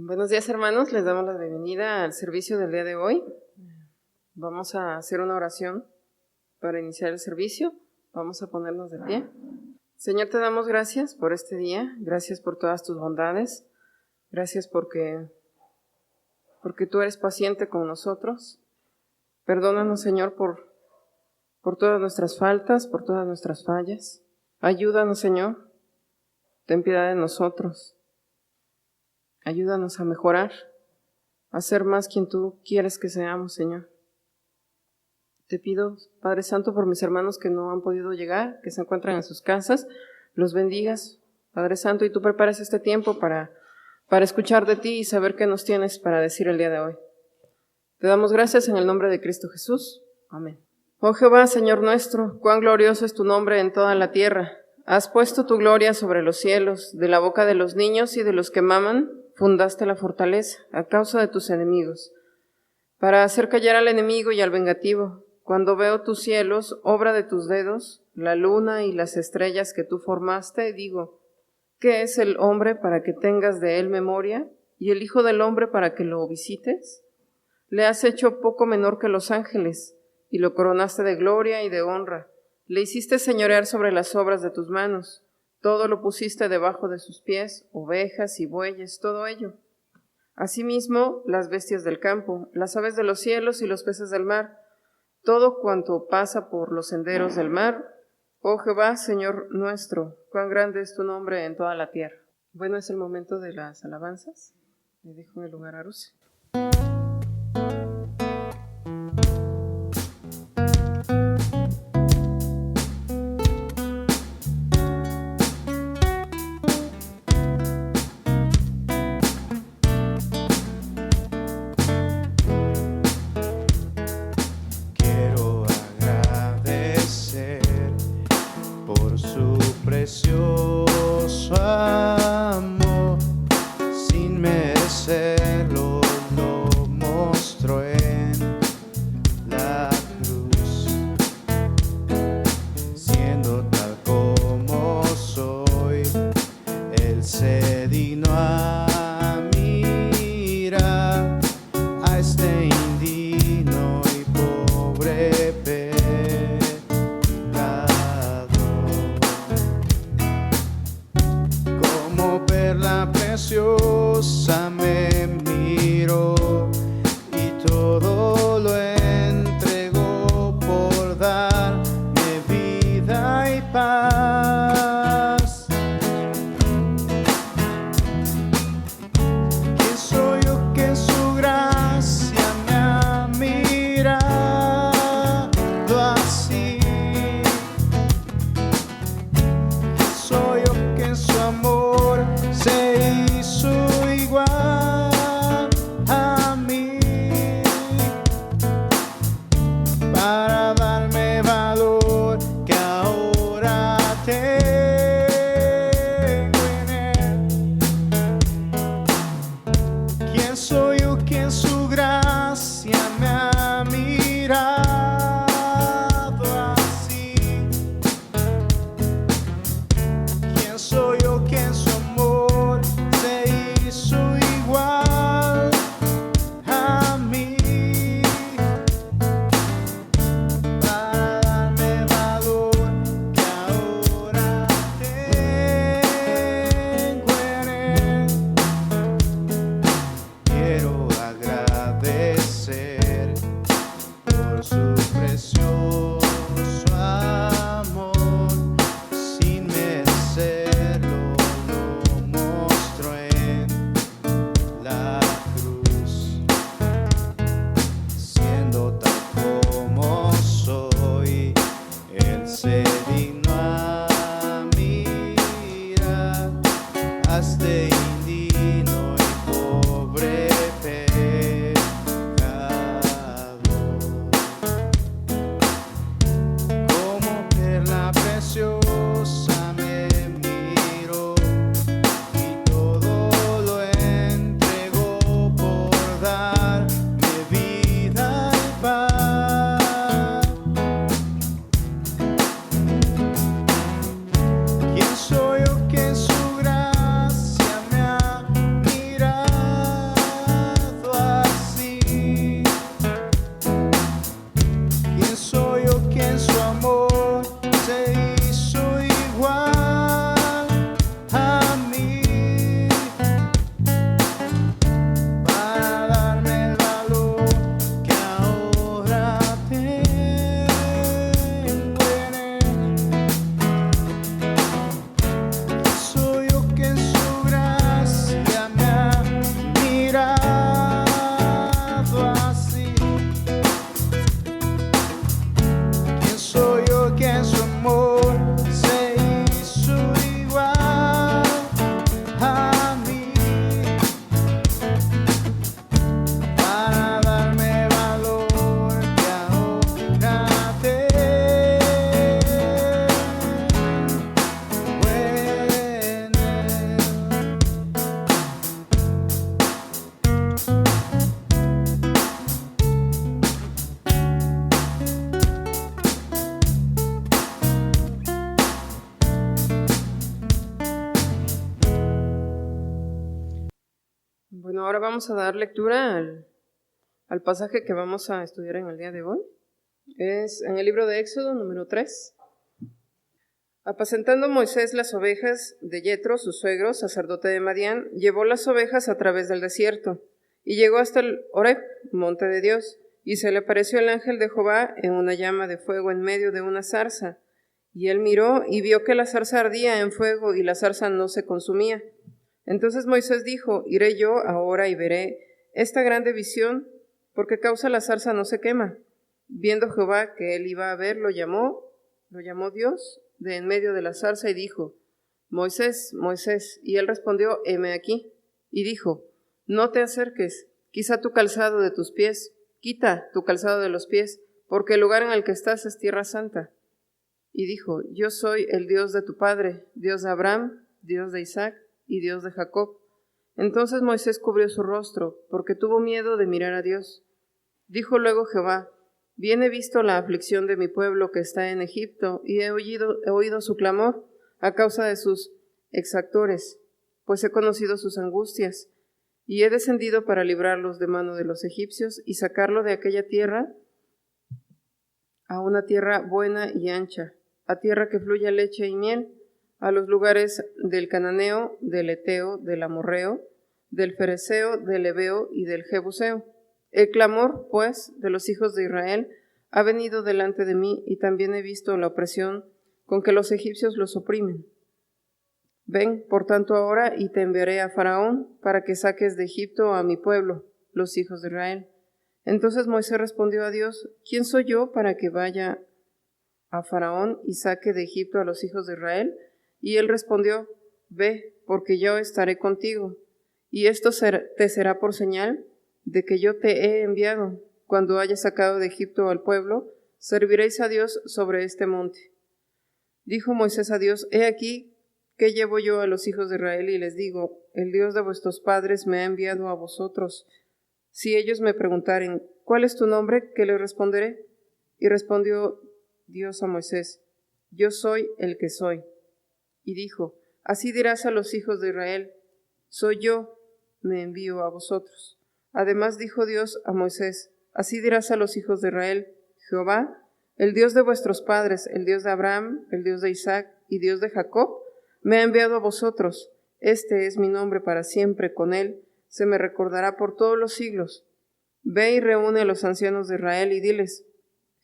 Buenos días, hermanos, les damos la bienvenida al servicio del día de hoy. Vamos a hacer una oración para iniciar el servicio. Vamos a ponernos de pie. Señor, te damos gracias por este día, gracias por todas tus bondades, gracias porque tú eres paciente con nosotros. Perdónanos, Señor, por todas nuestras faltas, por todas nuestras fallas. Ayúdanos, Señor, ten piedad de nosotros. Ayúdanos a mejorar, a ser más quien tú quieres que seamos, Señor. Te pido, Padre Santo, por mis hermanos que no han podido llegar, que se encuentran en sus casas, los bendigas, Padre Santo, y tú prepares este tiempo para escuchar de ti y saber qué nos tienes para decir el día de hoy. Te damos gracias en el nombre de Cristo Jesús. Amén. Oh Jehová, Señor nuestro, cuán glorioso es tu nombre en toda la tierra. Has puesto tu gloria sobre los cielos, de la boca de los niños y de los que maman, fundaste la fortaleza a causa de tus enemigos, para hacer callar al enemigo y al vengativo. Cuando veo tus cielos, obra de tus dedos, la luna y las estrellas que tú formaste, digo, ¿qué es el hombre para que tengas de él memoria, y el hijo del hombre para que lo visites? Le has hecho poco menor que los ángeles, y lo coronaste de gloria y de honra. Le hiciste señorear sobre las obras de tus manos. Todo lo pusiste debajo de sus pies, ovejas y bueyes, todo ello. Asimismo, las bestias del campo, las aves de los cielos y los peces del mar, todo cuanto pasa por los senderos del mar. Oh Jehová, Señor nuestro, cuán grande es tu nombre en toda la tierra. Bueno, es el momento de las alabanzas. Le dejo el lugar a Rusia. Precioso amor, sin merecerlo, lo mostró en la cruz. Siendo tal como soy, Él se dignó a mirar a este indigno y pobre perla preciosa me miró y todo lo entregó por darme vida y paz. ¿Quién soy yo que su gracia me ha mirado así? ¿Quién soy yo que en su amor se hizo igual? Bueno, ahora vamos a dar lectura al pasaje que vamos a estudiar en el día de hoy. Es en el libro de Éxodo, número 3. Apacentando Moisés las ovejas de Yetro, su suegro, sacerdote de Madián, llevó las ovejas a través del desierto y llegó hasta el Horeb, monte de Dios, y se le apareció el ángel de Jehová en una llama de fuego en medio de una zarza. Y él miró y vio que la zarza ardía en fuego y la zarza no se consumía. Entonces Moisés dijo: iré yo ahora y veré esta grande visión, porque causa la zarza no se quema. Viendo Jehová que él iba a ver, lo llamó Dios de en medio de la zarza y dijo: Moisés, Moisés. Y él respondió: heme aquí. Y dijo: no te acerques, quita tu calzado de los pies, porque el lugar en el que estás es tierra santa. Y dijo: yo soy el Dios de tu padre, Dios de Abraham, Dios de Isaac y Dios de Jacob. Entonces Moisés cubrió su rostro, porque tuvo miedo de mirar a Dios. Dijo luego Jehová: bien he visto la aflicción de mi pueblo que está en Egipto, y he oído su clamor a causa de sus exactores, pues he conocido sus angustias, y he descendido para librarlos de mano de los egipcios y sacarlo de aquella tierra a una tierra buena y ancha, a tierra que fluye leche y miel, a los lugares del cananeo, del eteo, del amorreo, del fereceo, del heveo y del jebuseo. El clamor, pues, de los hijos de Israel ha venido delante de mí, y también he visto la opresión con que los egipcios los oprimen. Ven, por tanto, ahora, y te enviaré a Faraón, para que saques de Egipto a mi pueblo, los hijos de Israel. Entonces Moisés respondió a Dios: ¿quién soy yo para que vaya a Faraón y saque de Egipto a los hijos de Israel? Y él respondió: ve, porque yo estaré contigo, y esto te será por señal de que yo te he enviado. Cuando hayas sacado de Egipto al pueblo, serviréis a Dios sobre este monte. Dijo Moisés a Dios: he aquí que llevo yo a los hijos de Israel y les digo: el Dios de vuestros padres me ha enviado a vosotros. Si ellos me preguntaren: ¿cuál es tu nombre?, ¿qué les responderé? Y respondió Dios a Moisés: yo soy el que soy. Y dijo: así dirás a los hijos de Israel: soy yo, me envío a vosotros. Además dijo Dios a Moisés: así dirás a los hijos de Israel: Jehová, el Dios de vuestros padres, el Dios de Abraham, el Dios de Isaac y Dios de Jacob, me ha enviado a vosotros. Este es mi nombre para siempre, con él se me recordará por todos los siglos. Ve y reúne a los ancianos de Israel y diles: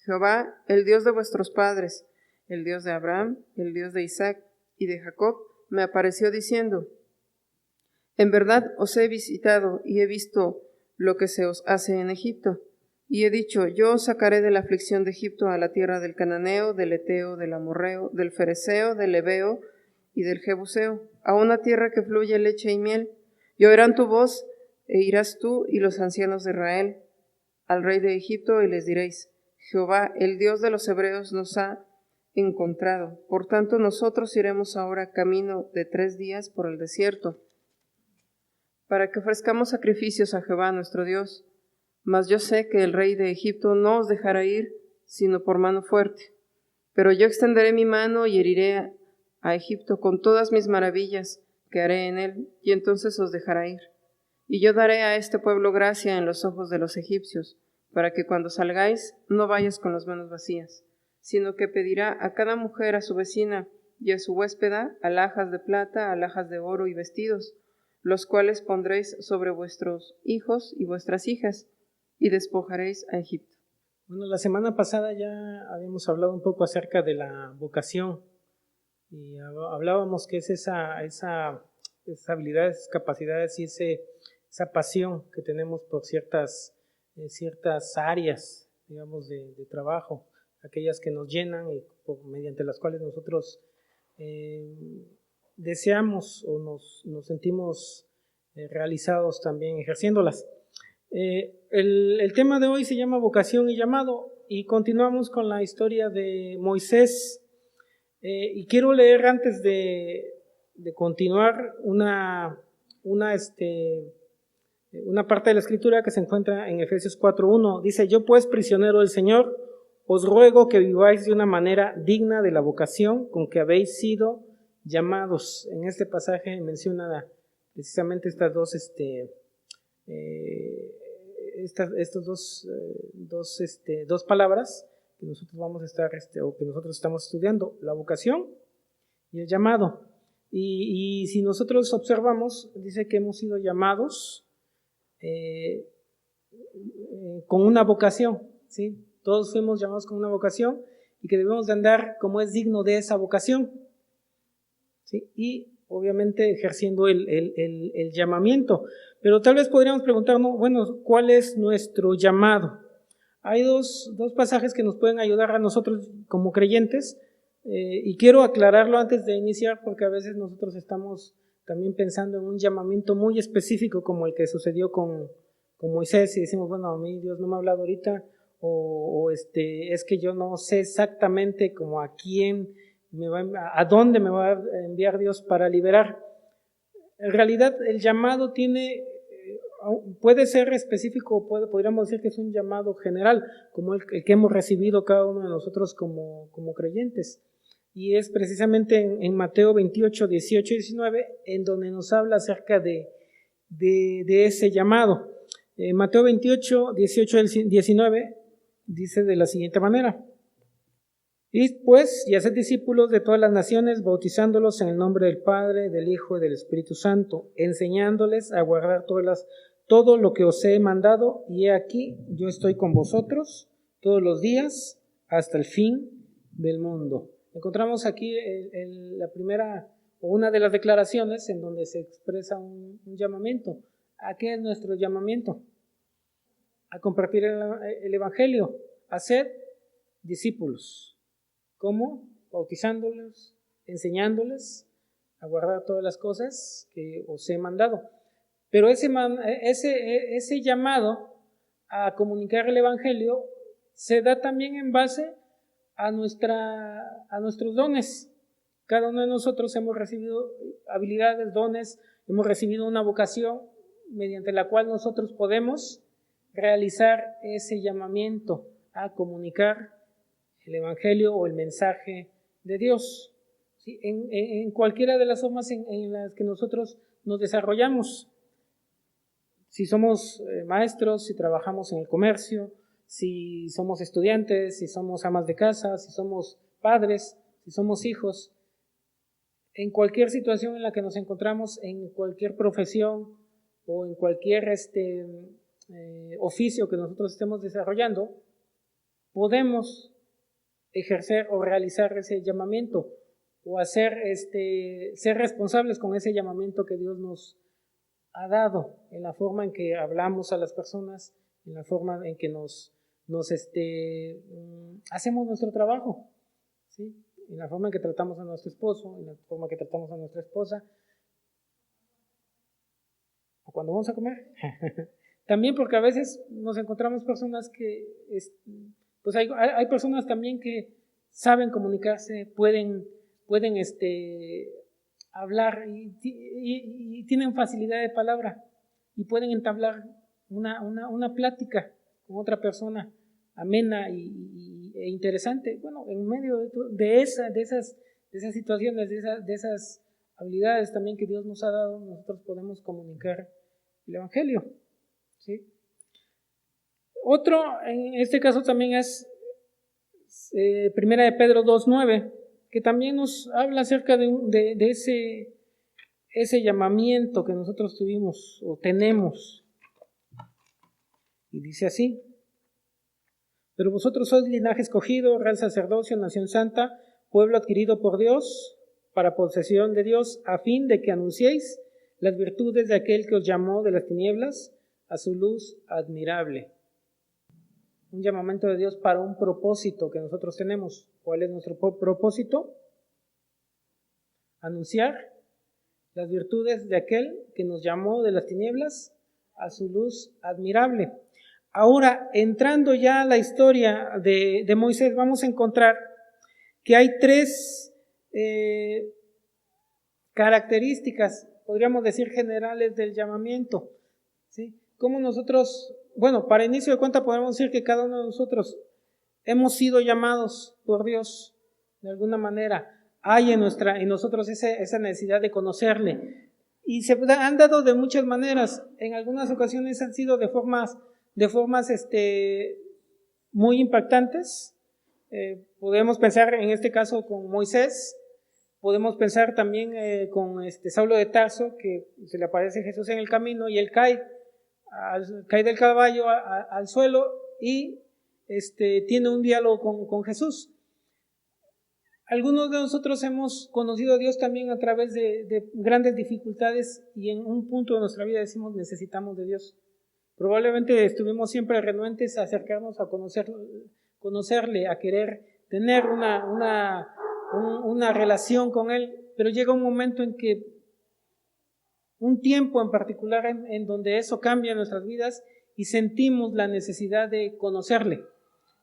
Jehová, el Dios de vuestros padres, el Dios de Abraham, el Dios de Isaac y de Jacob, me apareció diciendo: en verdad os he visitado y he visto lo que se os hace en Egipto. Y he dicho: yo os sacaré de la aflicción de Egipto a la tierra del cananeo, del eteo, del amorreo, del fereceo, del heveo y del jebuseo, a una tierra que fluye leche y miel. Y oirán tu voz, e irás tú y los ancianos de Israel al rey de Egipto, y les diréis: Jehová, el Dios de los hebreos, nos ha encontrado. Por tanto, nosotros iremos ahora camino de 3 días por el desierto, para que ofrezcamos sacrificios a Jehová nuestro Dios. Mas yo sé que el rey de Egipto no os dejará ir, sino por mano fuerte. Pero yo extenderé mi mano y heriré a Egipto con todas mis maravillas que haré en él, y entonces os dejará ir. Y yo daré a este pueblo gracia en los ojos de los egipcios, para que cuando salgáis no vayas con las manos vacías, sino que pedirá a cada mujer a su vecina y a su huéspeda alhajas de plata, alhajas de oro y vestidos, los cuales pondréis sobre vuestros hijos y vuestras hijas, y despojaréis a Egipto. Bueno, la semana pasada ya habíamos hablado un poco acerca de la vocación, y hablábamos que es esas habilidades, esas capacidades y esa pasión que tenemos por ciertas áreas, digamos, de trabajo, aquellas que nos llenan y mediante las cuales nosotros deseamos o nos sentimos realizados también ejerciéndolas. El tema de hoy se llama vocación y llamado, y continuamos con la historia de Moisés. Y quiero leer antes de continuar una parte de la escritura que se encuentra en Efesios 4:1. Dice: yo pues, prisionero del Señor, os ruego que viváis de una manera digna de la vocación con que habéis sido llamados. En este pasaje menciona precisamente estas dos estas dos palabras que nosotros vamos a estar, o que nosotros estamos estudiando, la vocación y el llamado. Y si nosotros observamos, dice que hemos sido llamados con una vocación, ¿sí? Todos fuimos llamados con una vocación y que debemos de andar como es digno de esa vocación, ¿sí? Y obviamente ejerciendo el llamamiento. Pero tal vez podríamos preguntarnos, bueno, ¿cuál es nuestro llamado? Hay dos pasajes que nos pueden ayudar a nosotros como creyentes, y quiero aclararlo antes de iniciar, porque a veces nosotros estamos también pensando en un llamamiento muy específico como el que sucedió con Moisés, y decimos, bueno, a mí Dios no me ha hablado ahorita, es que yo no sé exactamente como a dónde me va a enviar Dios para liberar. En realidad el llamado puede ser específico, podríamos decir que es un llamado general, como el que hemos recibido cada uno de nosotros como creyentes. Y es precisamente en Mateo 28, 18 y 19 en donde nos habla acerca de ese llamado. Mateo 28, 18 y 19 dice de la siguiente manera: Id pues y haced discípulos de todas las naciones, bautizándolos en el nombre del Padre, del Hijo y del Espíritu Santo, enseñándoles a guardar todo lo que os he mandado, y he aquí, yo estoy con vosotros todos los días hasta el fin del mundo. Encontramos aquí la primera o una de las declaraciones en donde se expresa un llamamiento. ¿A qué es nuestro llamamiento? A compartir el Evangelio, a ser discípulos. ¿Cómo? Bautizándolos, enseñándoles a guardar todas las cosas que os he mandado. Pero ese llamado a comunicar el Evangelio se da también en base a nuestros dones. Cada uno de nosotros hemos recibido habilidades, dones, hemos recibido una vocación mediante la cual nosotros podemos realizar ese llamamiento a comunicar el Evangelio o el mensaje de Dios, ¿sí? En cualquiera de las formas en las que nosotros nos desarrollamos. Si somos maestros, si trabajamos en el comercio, si somos estudiantes, si somos amas de casa, si somos padres, si somos hijos, en cualquier situación en la que nos encontramos, en cualquier profesión o en cualquier oficio que nosotros estemos desarrollando, podemos ejercer o realizar ese llamamiento o ser responsables con ese llamamiento que Dios nos ha dado, en la forma en que hablamos a las personas, en la forma en que hacemos nuestro trabajo, ¿sí? En la forma en que tratamos a nuestro esposo, en la forma en que tratamos a nuestra esposa, o cuando vamos a comer. También porque a veces nos encontramos personas que, pues hay personas también que saben comunicarse, pueden hablar y tienen facilidad de palabra y pueden entablar una plática con otra persona amena e interesante. Bueno, en medio de esas situaciones, de esas habilidades también que Dios nos ha dado, nosotros podemos comunicar el Evangelio, ¿sí? Otro, en este caso también es Primera de Pedro 2:9, que también nos habla acerca de ese llamamiento que nosotros tuvimos o tenemos. Y dice así: Pero vosotros sois linaje escogido, real sacerdocio, nación santa, pueblo adquirido por Dios, para posesión de Dios, a fin de que anunciéis las virtudes de aquel que os llamó de las tinieblas a su luz admirable. Un llamamiento de Dios para un propósito que nosotros tenemos. ¿Cuál es nuestro propósito? Anunciar las virtudes de aquel que nos llamó de las tinieblas a su luz admirable. Ahora, entrando ya a la historia de Moisés, vamos a encontrar que hay tres características, podríamos decir, generales del llamamiento, ¿sí? Como nosotros, bueno, para inicio de cuenta podemos decir que cada uno de nosotros hemos sido llamados por Dios de alguna manera. Hay en nosotros esa necesidad de conocerle. Y se han dado de muchas maneras. En algunas ocasiones han sido de formas muy impactantes. Podemos pensar en este caso con Moisés. Podemos pensar también con Saulo de Tarso, que se le aparece Jesús en el camino y él cae del caballo al suelo y tiene un diálogo con Jesús. Algunos de nosotros hemos conocido a Dios también a través de grandes dificultades y en un punto de nuestra vida decimos necesitamos de Dios. Probablemente estuvimos siempre renuentes a acercarnos a conocerle, a querer tener una relación con Él, pero llega un momento en que un tiempo en particular en donde eso cambia nuestras vidas y sentimos la necesidad de conocerle.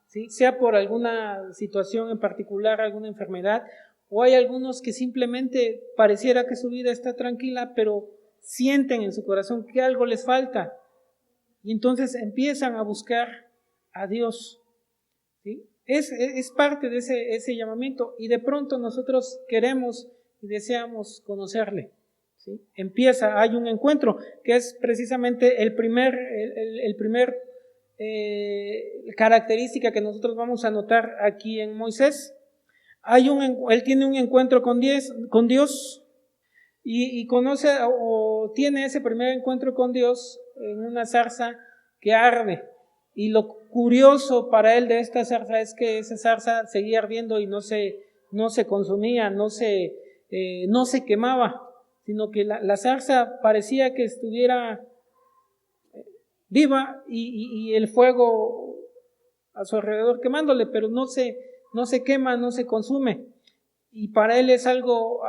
¿Sí? Sea por alguna situación en particular, alguna enfermedad, o hay algunos que simplemente pareciera que su vida está tranquila, pero sienten en su corazón que algo les falta, y entonces empiezan a buscar a Dios. ¿Sí? Es parte de ese llamamiento, y de pronto nosotros queremos y deseamos conocerle. ¿Sí? Hay un encuentro, que es precisamente el primer característica que nosotros vamos a notar aquí en Moisés. Él tiene un encuentro con Dios y conoce o tiene ese primer encuentro con Dios en una zarza que arde. Y lo curioso para él de esta zarza es que esa zarza seguía ardiendo y no se consumía, no se quemaba, sino que la zarza parecía que estuviera viva y el fuego a su alrededor quemándole, pero no se quema, no se consume. Y para él es algo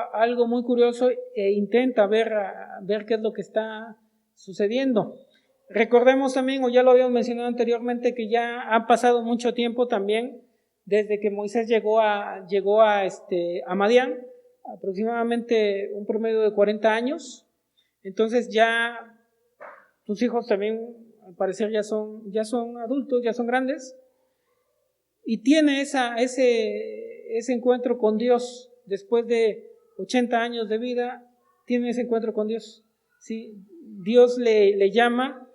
muy curioso e intenta ver qué es lo que está sucediendo. Recordemos también, o ya lo habíamos mencionado anteriormente, que ya ha pasado mucho tiempo también desde que Moisés llegó a Madián, aproximadamente un promedio de 40 años. Entonces ya sus hijos también al parecer ya son adultos, ya son grandes, y tiene ese encuentro con Dios después de 80 años de vida. Tiene ese encuentro con Dios. ¿Sí? Dios le llama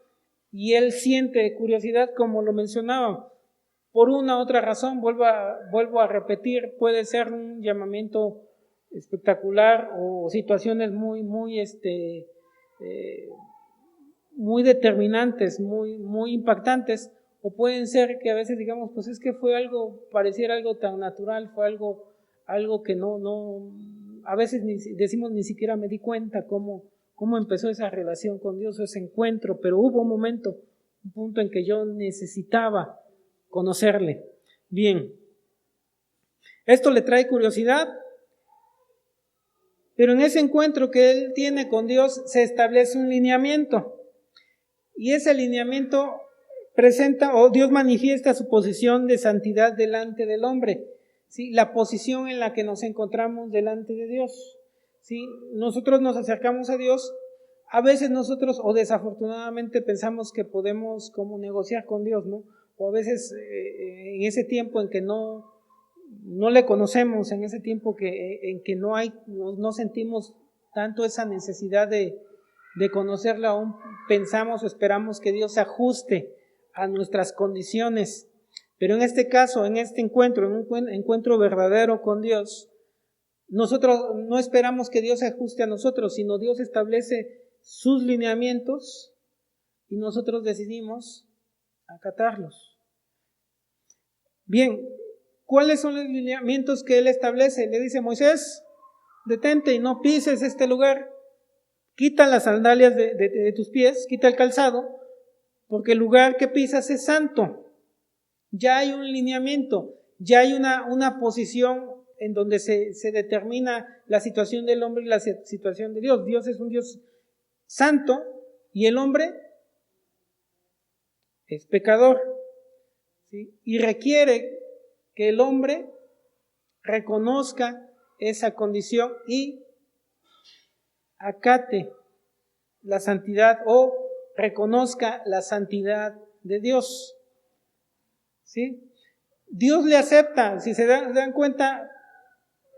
y él siente curiosidad, como lo mencionaba, por una u otra razón. Vuelvo a repetir, puede ser un llamamiento espectacular o situaciones muy determinantes, muy impactantes, o pueden ser que a veces digamos, pues es que pareciera algo tan natural, fue algo que no, a veces decimos ni siquiera me di cuenta cómo empezó esa relación con Dios, ese encuentro, pero hubo un punto en que yo necesitaba conocerle. Bien, esto le trae curiosidad, pero en ese encuentro que él tiene con Dios se establece un lineamiento. Y ese lineamiento Dios manifiesta su posición de santidad delante del hombre, ¿sí? La posición en la que nos encontramos delante de Dios, ¿sí? Nosotros nos acercamos a Dios, a veces nosotros o desafortunadamente pensamos que podemos como negociar con Dios, ¿no? O a veces en ese tiempo en que no le conocemos, en ese tiempo en que no sentimos tanto esa necesidad de conocerla, aún pensamos o esperamos que Dios se ajuste a nuestras condiciones. Pero en este caso, en este encuentro, en un encuentro verdadero con Dios, nosotros no esperamos que Dios se ajuste a nosotros, sino Dios establece sus lineamientos y nosotros decidimos acatarlos. Bien, ¿cuáles son los lineamientos que Él establece? Le dice: Moisés, detente y no pises este lugar. Quita las sandalias de tus pies, quita el calzado, porque el lugar que pisas es santo. Ya hay un lineamiento, ya hay una posición en donde se determina la situación del hombre y la situación de Dios. Dios es un Dios santo y el hombre es pecador, ¿sí? Y requiere que el hombre reconozca esa condición y acate la santidad o reconozca la santidad de Dios. ¿Sí? Dios le acepta. Si se dan cuenta,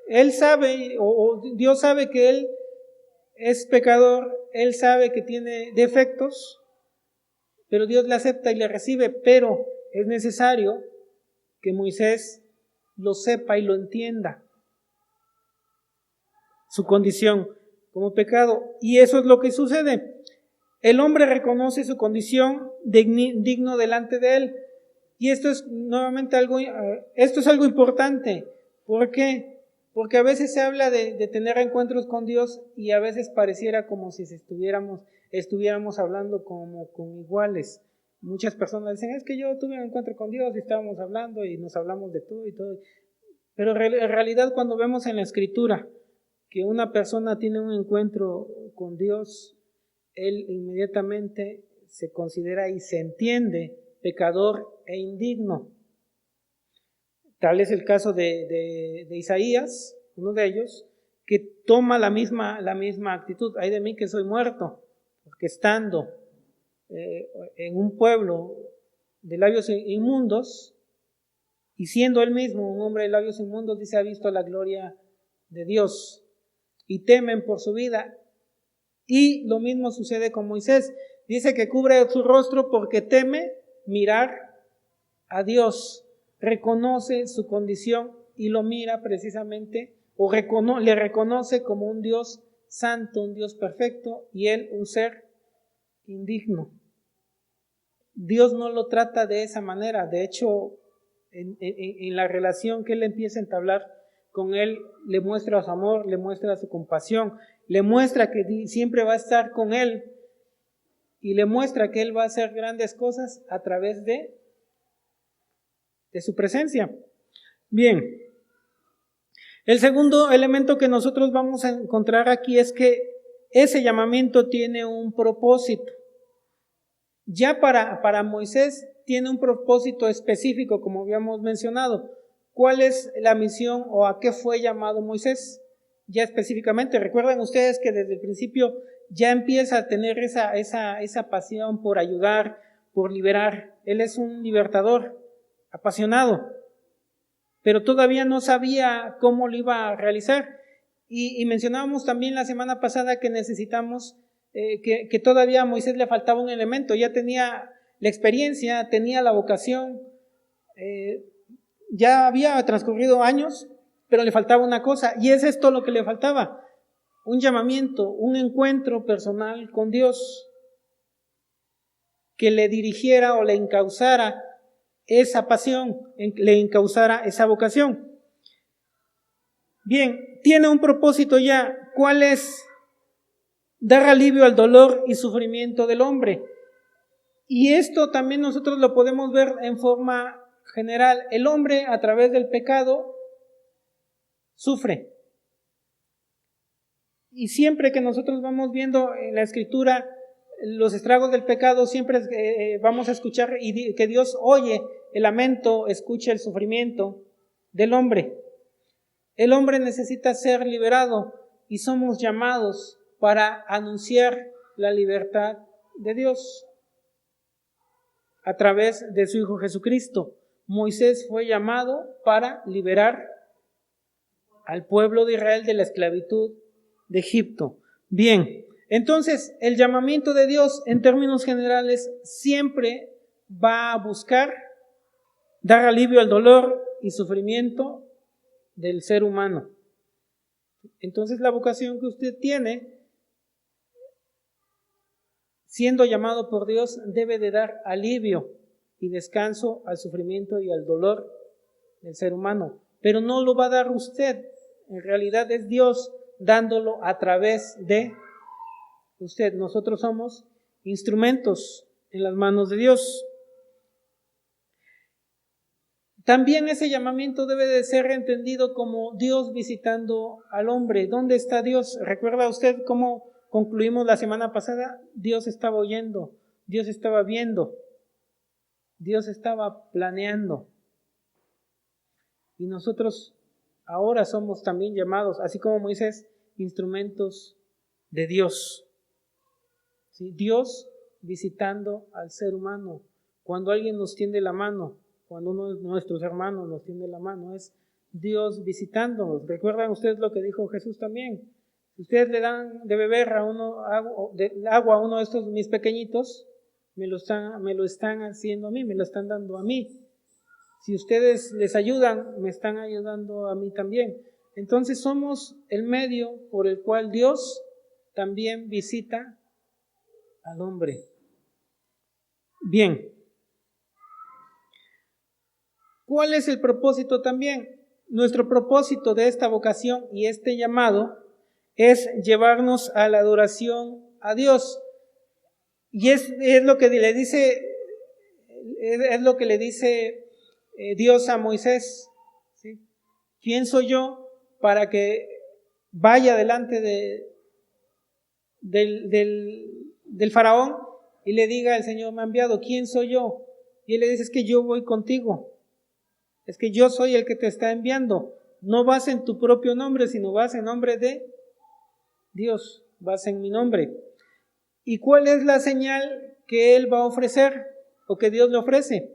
Él sabe, o Dios sabe que Él es pecador, él sabe que tiene defectos, pero Dios le acepta y le recibe, pero es necesario que Moisés lo sepa y lo entienda, su condición como pecado. Y eso es lo que sucede. El hombre reconoce su condición digno delante de él. Y esto es nuevamente algo importante. ¿Por qué? Porque a veces se habla de tener encuentros con Dios y a veces pareciera como si estuviéramos hablando como con iguales. Muchas personas dicen, es que yo tuve un encuentro con Dios y estábamos hablando y nos hablamos de todo y todo. Pero en realidad cuando vemos en la Escritura que una persona tiene un encuentro con Dios, él inmediatamente se considera y se entiende pecador e indigno. Tal es el caso de Isaías, uno de ellos, que toma la misma actitud. Ay de mí que soy muerto, porque estando en un pueblo de labios inmundos, y siendo él mismo un hombre de labios inmundos, dice, ha visto la gloria de Dios, y temen por su vida. Y lo mismo sucede con Moisés. Dice que cubre su rostro porque teme mirar a Dios. Reconoce su condición y lo mira precisamente, o le reconoce como un Dios santo, un Dios perfecto, y él un ser indigno. Dios no lo trata de esa manera. De hecho, en la relación que él empieza a entablar con él, le muestra su amor, le muestra su compasión, le muestra que siempre va a estar con él y le muestra que él va a hacer grandes cosas a través de su presencia. Bien, el segundo elemento que nosotros vamos a encontrar aquí es que ese llamamiento tiene un propósito. Ya para Moisés tiene un propósito específico, como habíamos mencionado. ¿Cuál es la misión o a qué fue llamado Moisés? Ya específicamente, recuerdan ustedes que desde el principio ya empieza a tener esa pasión por ayudar, por liberar. Él es un libertador apasionado, pero todavía no sabía cómo lo iba a realizar. Y mencionábamos también la semana pasada que necesitamos, que todavía a Moisés le faltaba un elemento. Ya tenía la experiencia, tenía la vocación, ya había transcurrido años, pero le faltaba una cosa, y es esto lo que le faltaba: un llamamiento, un encuentro personal con Dios que le dirigiera o le encauzara esa pasión, le encauzara esa vocación. Bien, tiene un propósito ya. ¿Cuál es? Dar alivio al dolor y sufrimiento del hombre. Y esto también nosotros lo podemos ver en forma general. El hombre, a través del pecado, sufre. Y siempre que nosotros vamos viendo en la Escritura los estragos del pecado, siempre vamos a escuchar que Dios oye el lamento, escucha el sufrimiento del hombre. El hombre necesita ser liberado y somos llamados para anunciar la libertad de Dios a través de su Hijo Jesucristo. Moisés fue llamado para liberar al pueblo de Israel de la esclavitud de Egipto. Bien, entonces el llamamiento de Dios en términos generales siempre va a buscar dar alivio al dolor y sufrimiento del ser humano. Entonces la vocación que usted tiene, siendo llamado por Dios, debe de dar alivio y descanso al sufrimiento y al dolor del ser humano. Pero no lo va a dar usted, en realidad es Dios dándolo a través de usted. Nosotros somos instrumentos en las manos de Dios. También ese llamamiento debe de ser entendido como Dios visitando al hombre. ¿Dónde está Dios? ¿Recuerda usted cómo concluimos la semana pasada? Dios estaba oyendo, Dios estaba viendo, Dios estaba planeando. Y nosotros ahora somos también llamados, así como Moisés, instrumentos de Dios. ¿Sí? Dios visitando al ser humano. Cuando alguien nos tiende la mano, cuando uno de nuestros hermanos nos tiende la mano, es Dios visitándonos. ¿Recuerdan ustedes lo que dijo Jesús también? Si ustedes le dan de beber agua a uno de estos mis pequeñitos, me lo están haciendo a mí, me lo están dando a mí. Si ustedes les ayudan, me están ayudando a mí también. Entonces somos el medio por el cual Dios también visita al hombre. Bien. ¿Cuál es el propósito también? Nuestro propósito de esta vocación y este llamado es llevarnos a la adoración a Dios. Y es lo que le dice, Dios a Moisés, ¿sí? ¿Quién soy yo para que vaya delante del faraón y le diga el Señor me ha enviado? ¿Quién soy yo? Y él le dice, es que yo voy contigo, es que yo soy el que te está enviando. No vas en tu propio nombre, sino vas en nombre de Dios, vas en mi nombre. ¿Y cuál es la señal que él va a ofrecer o que Dios le ofrece?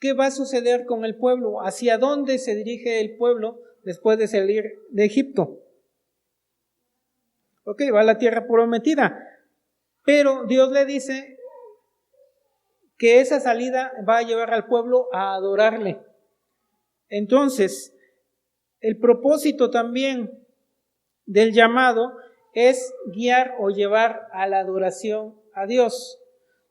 ¿Qué va a suceder con el pueblo? ¿Hacia dónde se dirige el pueblo después de salir de Egipto? Ok, va a la tierra prometida, pero Dios le dice que esa salida va a llevar al pueblo a adorarle. Entonces, el propósito también del llamado es guiar o llevar a la adoración a Dios.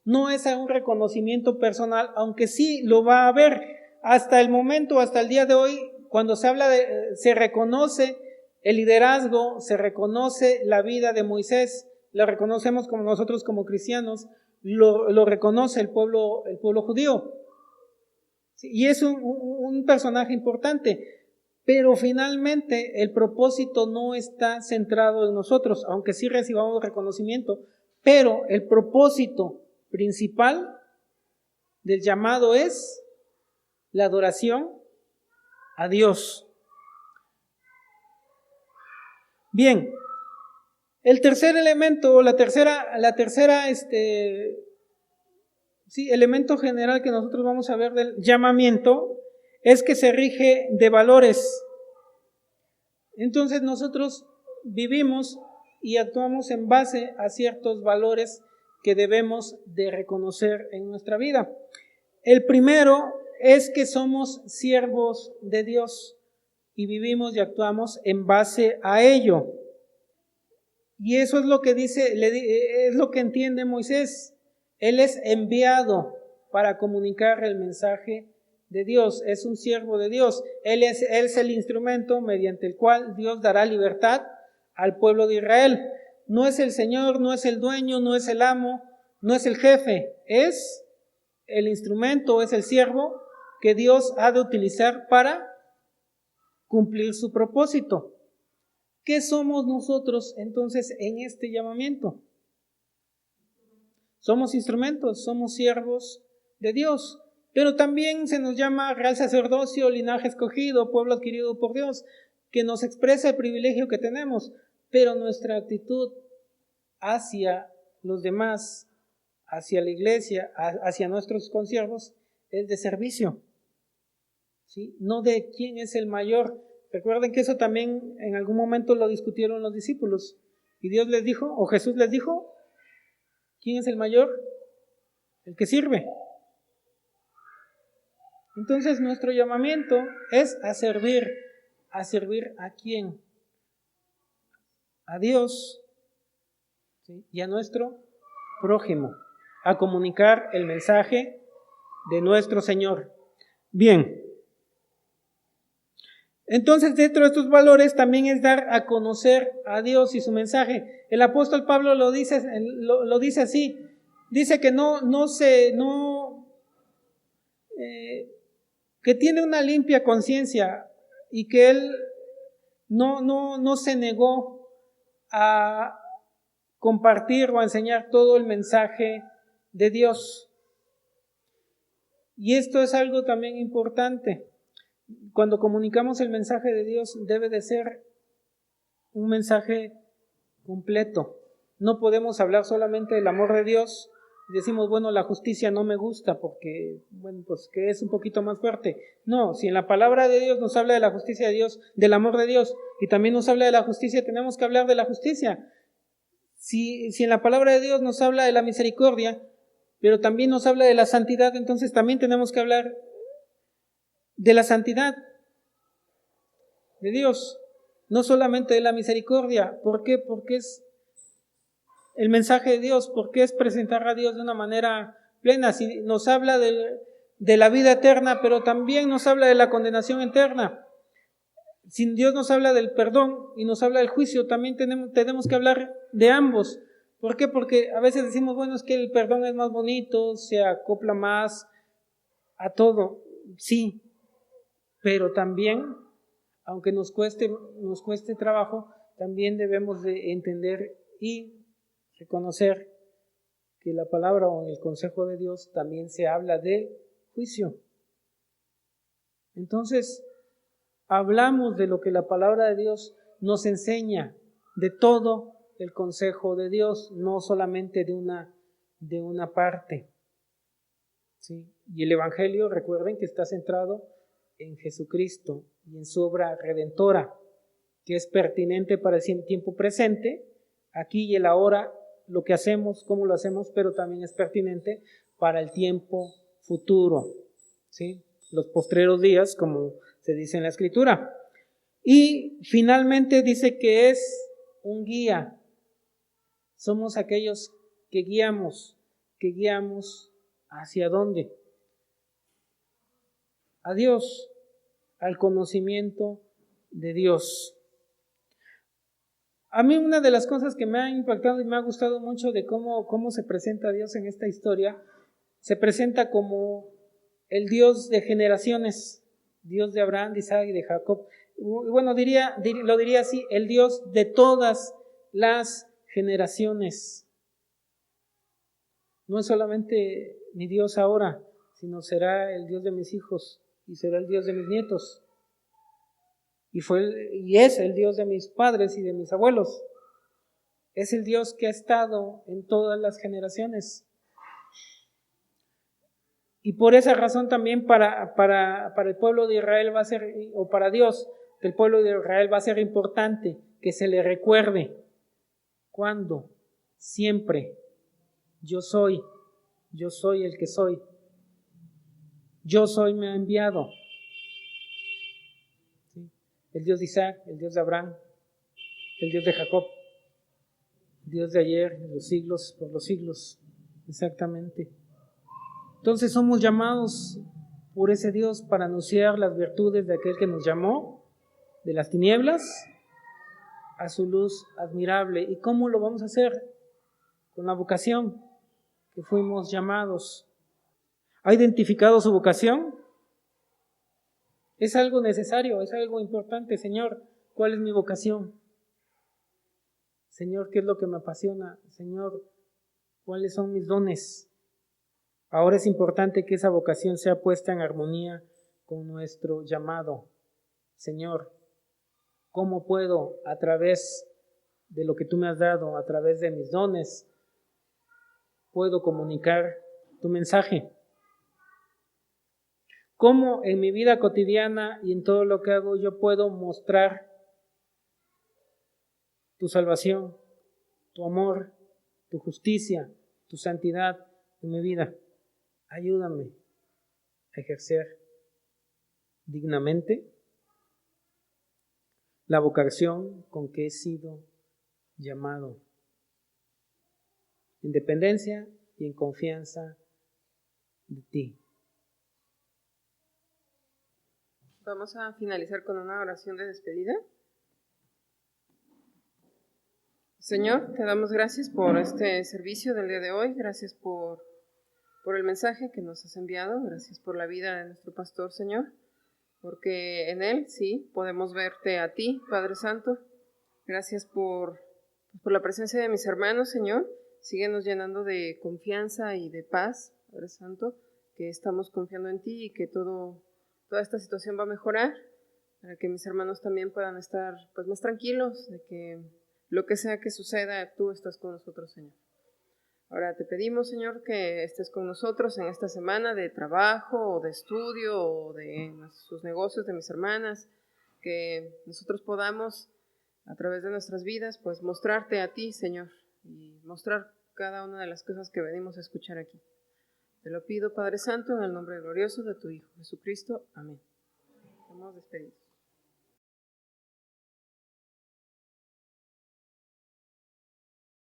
No es a un reconocimiento personal, aunque sí lo va a haber. Hasta el momento, hasta el día de hoy, cuando se habla se reconoce el liderazgo, se reconoce la vida de Moisés, lo reconocemos como nosotros como cristianos, lo reconoce el pueblo judío. Y es un personaje importante. Pero finalmente el propósito no está centrado en nosotros, aunque sí recibamos reconocimiento, pero el propósito principal del llamado es la adoración a Dios. Bien, el tercer elemento, elemento general que nosotros vamos a ver del llamamiento es que se rige de valores. Entonces nosotros vivimos y actuamos en base a ciertos valores que debemos de reconocer en nuestra vida. El primero es que somos siervos de Dios y vivimos y actuamos en base a ello. Y eso es lo que dice, es lo que entiende Moisés. Él es enviado para comunicar el mensaje de Dios, es un siervo de Dios. Él es el instrumento mediante el cual Dios dará libertad al pueblo de Israel. No es el Señor, no es el dueño, no es el amo, no es el jefe, es el instrumento, es el siervo que Dios ha de utilizar para cumplir su propósito. ¿Qué somos nosotros entonces en este llamamiento? Somos instrumentos, somos siervos de Dios. Pero también se nos llama real sacerdocio, linaje escogido, pueblo adquirido por Dios, que nos expresa el privilegio que tenemos, pero nuestra actitud hacia los demás, hacia la iglesia, hacia nuestros consiervos, es de servicio, ¿sí? No de quién es el mayor. Recuerden que eso también en algún momento lo discutieron los discípulos, y Dios les dijo, o Jesús les dijo, ¿quién es el mayor? El que sirve. Entonces nuestro llamamiento es a servir a quién, a Dios, ¿sí? Y a nuestro prójimo, a comunicar el mensaje de nuestro Señor. Bien, entonces dentro de estos valores también es dar a conocer a Dios y su mensaje. El apóstol Pablo lo dice así, dice que que tiene una limpia conciencia y que él no se negó a compartir o a enseñar todo el mensaje de Dios. Y esto es algo también importante. Cuando comunicamos el mensaje de Dios debe de ser un mensaje completo. No podemos hablar solamente del amor de Dios, decimos, bueno, la justicia no me gusta porque, bueno, pues que es un poquito más fuerte. No, si en la palabra de Dios nos habla de la justicia de Dios, del amor de Dios, y también nos habla de la justicia, tenemos que hablar de la justicia. Si en la palabra de Dios nos habla de la misericordia, pero también nos habla de la santidad, entonces también tenemos que hablar de la santidad de Dios, no solamente de la misericordia. ¿Por qué? Porque es el mensaje de Dios, porque es presentar a Dios de una manera plena. Si nos habla de la vida eterna, pero también nos habla de la condenación eterna. Si Dios nos habla del perdón y nos habla del juicio, también tenemos que hablar de ambos. ¿Por qué? Porque a veces decimos, bueno, es que el perdón es más bonito, se acopla más a todo. Sí, pero también, aunque nos cueste trabajo, también debemos de entender y reconocer que la palabra o el consejo de Dios también se habla de juicio. Entonces, hablamos de lo que la palabra de Dios nos enseña, de todo el consejo de Dios, no solamente de una parte. ¿Sí? Y el Evangelio, recuerden que está centrado en Jesucristo y en su obra redentora, que es pertinente para el tiempo presente, aquí y el ahora, lo que hacemos, cómo lo hacemos, pero también es pertinente para el tiempo futuro, ¿sí? Los postreros días, como se dice en la Escritura. Y finalmente dice que es un guía. Somos aquellos que guiamos ¿hacia dónde? A Dios, al conocimiento de Dios. A mí una de las cosas que me ha impactado y me ha gustado mucho de cómo se presenta a Dios en esta historia, se presenta como el Dios de generaciones, Dios de Abraham, de Isaac y de Jacob. Bueno, lo diría así, el Dios de todas las generaciones. No es solamente mi Dios ahora, sino será el Dios de mis hijos y será el Dios de mis nietos. Y es el Dios de mis padres y de mis abuelos. Es el Dios que ha estado en todas las generaciones. Y por esa razón también para el pueblo de Israel va a ser, o para Dios, el pueblo de Israel va a ser importante que se le recuerde. ¿Cuándo? Siempre. Yo soy el que soy. Yo soy, me ha enviado. El Dios de Isaac, el Dios de Abraham, el Dios de Jacob, el Dios de ayer, de los siglos, por los siglos, exactamente. Entonces somos llamados por ese Dios para anunciar las virtudes de aquel que nos llamó de las tinieblas a su luz admirable. ¿Y cómo lo vamos a hacer? Con la vocación que fuimos llamados. ¿Ha identificado su vocación? Es algo necesario, es algo importante. Señor, ¿cuál es mi vocación? Señor, ¿qué es lo que me apasiona? Señor, ¿cuáles son mis dones? Ahora es importante que esa vocación sea puesta en armonía con nuestro llamado. Señor, ¿cómo puedo, a través de lo que tú me has dado, a través de mis dones, puedo comunicar tu mensaje? ¿Cómo en mi vida cotidiana y en todo lo que hago yo puedo mostrar tu salvación, tu amor, tu justicia, tu santidad en mi vida? Ayúdame a ejercer dignamente la vocación con que he sido llamado, en dependencia y en confianza de ti. Vamos a finalizar con una oración de despedida. Señor, te damos gracias por este servicio del día de hoy, gracias por el mensaje que nos has enviado, gracias por la vida de nuestro pastor, Señor, porque en él, sí, podemos verte a ti, Padre Santo. Gracias por la presencia de mis hermanos, Señor. Síguenos llenando de confianza y de paz, Padre Santo, que estamos confiando en ti y que toda esta situación va a mejorar, para que mis hermanos también puedan estar pues más tranquilos de que lo que sea que suceda, tú estás con nosotros, Señor. Ahora te pedimos, Señor, que estés con nosotros en esta semana de trabajo o de estudio o de sus negocios de mis hermanas, que nosotros podamos, a través de nuestras vidas, pues mostrarte a ti, Señor, y mostrar cada una de las cosas que venimos a escuchar aquí. Te lo pido, Padre Santo, en el nombre glorioso de tu Hijo Jesucristo. Amén. Estamos despedidos.